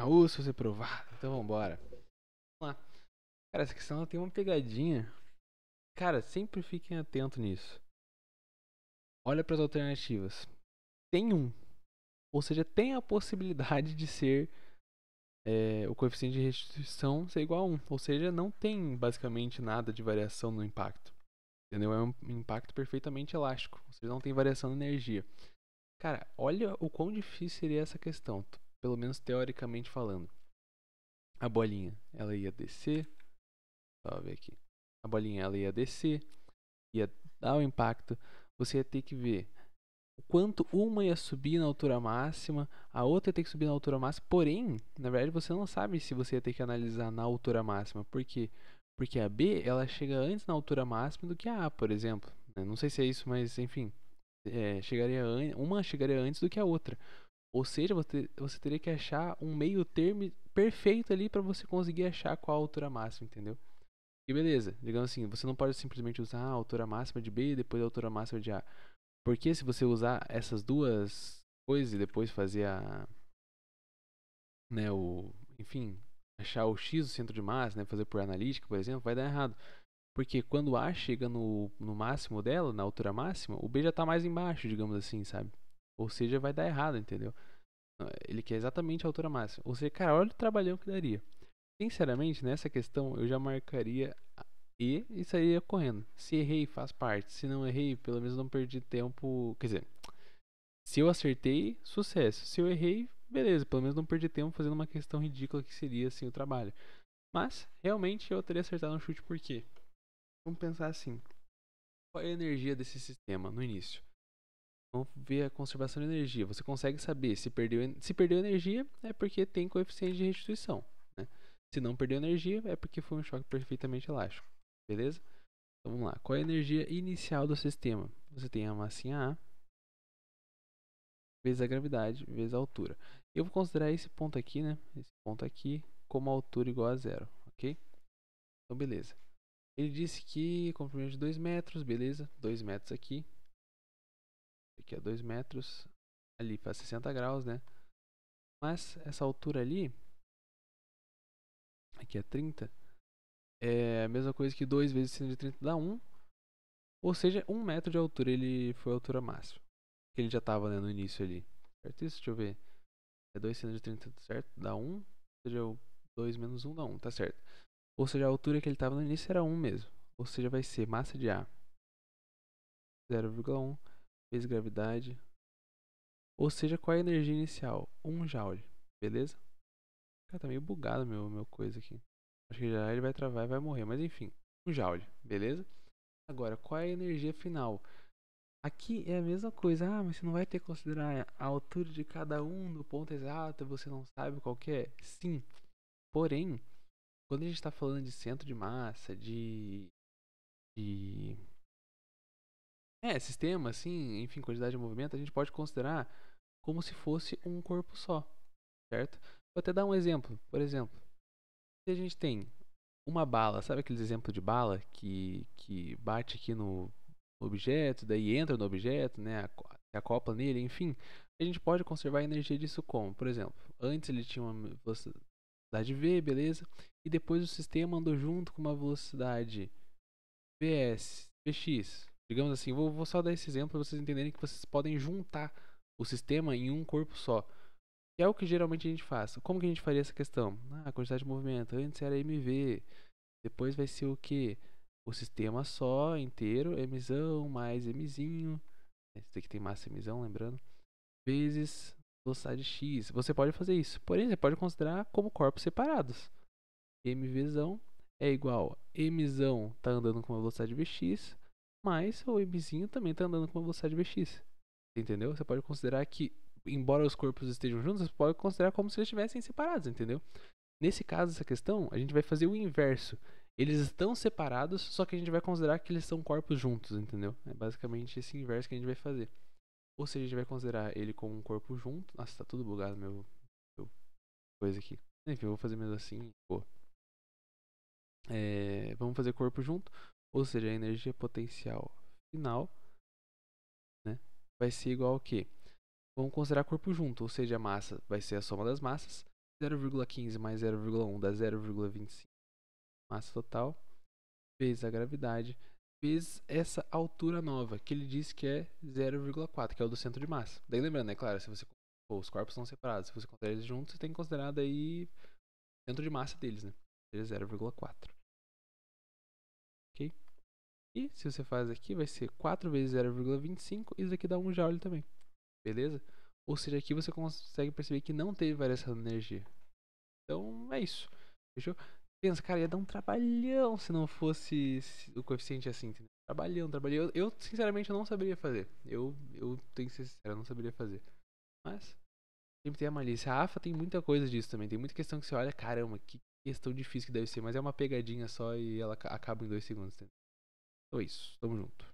Raul, se você provar. Então vambora. Vamos lá. Cara, essa questão ela tem uma pegadinha. Cara, sempre fiquem atentos nisso. Olha para as alternativas. Tem um. Ou seja, tem a possibilidade de ser o coeficiente de restituição ser igual a 1. Ou seja, não tem basicamente nada de variação no impacto. Entendeu? É um impacto perfeitamente elástico. Ou seja, não tem variação na energia. Cara, olha o quão difícil seria essa questão. Pelo menos teoricamente falando. A bolinha, ela ia descer. Deixa eu ver aqui. A bolinha ela ia descer, ia dar o impacto. Você ia ter que ver o quanto uma ia subir na altura máxima, a outra ia ter que subir na altura máxima. Porém, na verdade, você não sabe se você ia ter que analisar na altura máxima. Por quê? Porque a B ela chega antes na altura máxima do que a A, por exemplo. Não sei se é isso, mas enfim. Uma chegaria antes do que a outra. Ou seja, você teria que achar um meio termo perfeito ali para você conseguir achar qual a altura máxima, entendeu? E beleza, digamos assim, você não pode simplesmente usar a altura máxima de B e depois a altura máxima de A. Porque se você usar essas duas coisas e depois fazer enfim, achar o X, o centro de massa, né, fazer por analítica, por exemplo, vai dar errado. Porque quando A chega no máximo dela, na altura máxima, o B já está mais embaixo, digamos assim, sabe? Ou seja, vai dar errado, entendeu? Ele quer exatamente a altura máxima. Ou seja, cara, olha o trabalhão que daria. Sinceramente, nessa questão, eu já marcaria e sairia correndo. Se errei, faz parte. Se não errei, pelo menos não perdi tempo. Quer dizer, se eu acertei, sucesso. Se eu errei, beleza. Pelo menos não perdi tempo fazendo uma questão ridícula que seria assim o trabalho. Mas, realmente, eu teria acertado no chute por quê? Vamos pensar assim. Qual é a energia desse sistema no início? Vamos ver a conservação de energia. Você consegue saber se perdeu energia é porque tem coeficiente de restituição. Né? Se não perdeu energia é porque foi um choque perfeitamente elástico. Beleza? Então vamos lá. Qual é a energia inicial do sistema? Você tem a massinha A vezes a gravidade vezes a altura. Eu vou considerar esse ponto aqui, né? Esse ponto aqui como altura igual a zero, ok? Então beleza. Ele disse que comprimento de 2 metros, beleza? 2 metros aqui. Aqui é 2 metros. Ali faz 60 graus, né? Mas essa altura ali, aqui é 30, é a mesma coisa que 2 vezes 130 dá 1. Ou seja, 1 metro de altura ele foi a altura máxima. Que ele já estava, né, no início ali. Certo isso? Deixa eu ver. É 2 seno de 30, certo? Dá 1. Ou seja, o 2 menos 1 dá 1, tá certo. Ou seja, a altura que ele estava no início era 1 mesmo. Ou seja, vai ser massa de ar 0,1 vezes gravidade. Ou seja, qual é a energia inicial? 1 joule. Beleza? Cara, tá meio bugado meu coisa aqui. Acho que já ele vai travar e vai morrer. Mas enfim, 1 joule. Beleza? Agora, qual é a energia final? Aqui é a mesma coisa. Ah, mas você não vai ter que considerar a altura de cada um no ponto exato. Você não sabe qual que é? Sim. Porém, quando a gente está falando de centro de massa, de sistema, assim, enfim, quantidade de movimento, a gente pode considerar como se fosse um corpo só, certo? Vou até dar um exemplo. Por exemplo, se a gente tem uma bala, sabe aqueles exemplos de bala que bate aqui no objeto, daí entra no objeto, né, se acopla nele, enfim, a gente pode conservar a energia disso como, por exemplo, antes ele tinha uma velocidade v, beleza? E depois o sistema andou junto com uma velocidade vs, vx. Digamos assim, vou só dar esse exemplo para vocês entenderem que vocês podem juntar o sistema em um corpo só. Que é o que geralmente a gente faz. Como que a gente faria essa questão? A quantidade de movimento. Antes era mv, depois vai ser o que? O sistema só, inteiro, mzão mais mzinho. Esse aqui tem massa mzão, lembrando. Vezes velocidade x. Você pode fazer isso. Porém, você pode considerar como corpos separados. Mvzão é igual mzão tá andando com uma velocidade vx, mais o mzinho também tá andando com uma velocidade vx. Entendeu? Você pode considerar que, embora os corpos estejam juntos, você pode considerar como se eles estivessem separados, entendeu? Nesse caso, essa questão, a gente vai fazer o inverso. Eles estão separados, só que a gente vai considerar que eles são corpos juntos, entendeu? É basicamente esse inverso que a gente vai fazer. Ou seja, a gente vai considerar ele como um corpo junto. Nossa, tá tudo bugado meu coisa aqui. Enfim, eu vou fazer mesmo assim. Pô. Vamos fazer corpo junto. Ou seja, a energia potencial final, né, vai ser igual ao quê? Vamos considerar corpo junto, ou seja, a massa vai ser a soma das massas. 0,15 mais 0,1 dá 0,25 massa total, vezes a gravidade, vezes essa altura nova, que ele diz que é 0,4, que é o do centro de massa. Daí lembrando, é claro, se você os corpos são separados, se você considerar eles juntos, você tem que considerar daí o centro de massa deles, né? Seja 0,4. Ok? E se você faz aqui, vai ser 4 vezes 0,25, e isso aqui dá 1 joule também. Beleza? Ou seja, aqui você consegue perceber que não teve variação de energia. Então, é isso. Fechou? Pensa, cara, ia dar um trabalhão se não fosse o coeficiente assim, entendeu? Trabalhão, trabalhão. Eu sinceramente, eu não saberia fazer. Eu tenho que ser sincero, eu não saberia fazer. Mas, sempre tem a malícia. A AFA tem muita coisa disso também. Tem muita questão que você olha, caramba, que questão difícil que deve ser. Mas é uma pegadinha só e ela acaba em 2 segundos, entendeu? Então é isso. Tamo junto.